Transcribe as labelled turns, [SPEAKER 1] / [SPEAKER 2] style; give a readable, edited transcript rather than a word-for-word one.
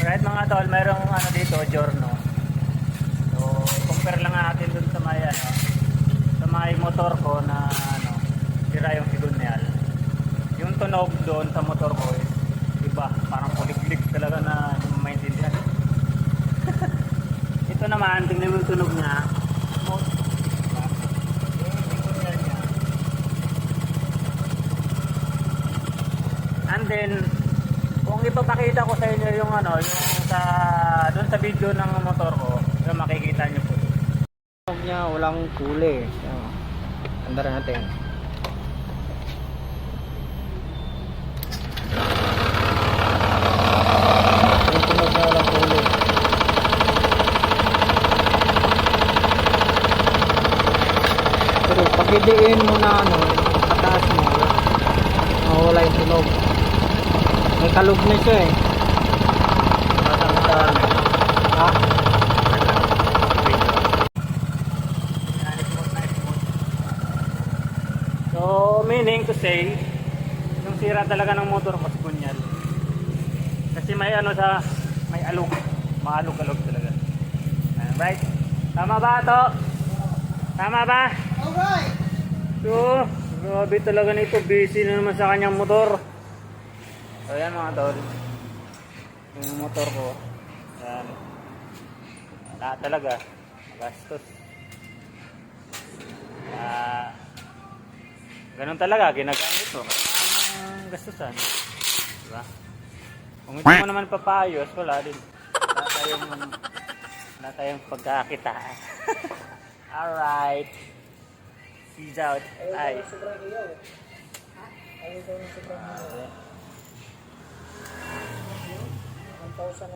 [SPEAKER 1] Kahit mga tol, mayroong ano dito, Giorno. So, compare lang natin dun sa may ano, sa may motor ko na ano, sira yung signal. Yung tunog doon sa motor ko is iba, parang pulik-lik talaga na hindi mo maintindihan. Ito naman, tingnan mo yung tunog niya. Diba? Yung signal niya. And then, kung ipapakita ko sa inyo yung ano, yung sa doon sa video ng motor ko, so makikita niyo po.
[SPEAKER 2] Tunog niya walang kulay. So, andar natin. Yung tunog niya walang kulay. Pero pag idiin mo na ano, pataas mo, mawala yung tunog. May kalog na siya eh. Ha?
[SPEAKER 1] So, meaning to say, yung sira talaga ng motor ko sa kunyal. Kasi may ano sa, may alog. Maalog-alog talaga. Right? Tama ba ito? Tama ba?
[SPEAKER 2] Alright!
[SPEAKER 1] So, grabe talaga nito. Busy na naman sa kanyang motor. So, yan mga tol. Yung motor ko. Yan. Wala talaga. Gastos. Ganun talaga. Ginagamit mo. Ang gastusan. Diba? Kung hindi mo naman papayos, wala din. Wala tayong pagkakitaan. Alright. Peace out. Bye.
[SPEAKER 2] Ayaw daw ng sobrang hiyaw. 1,000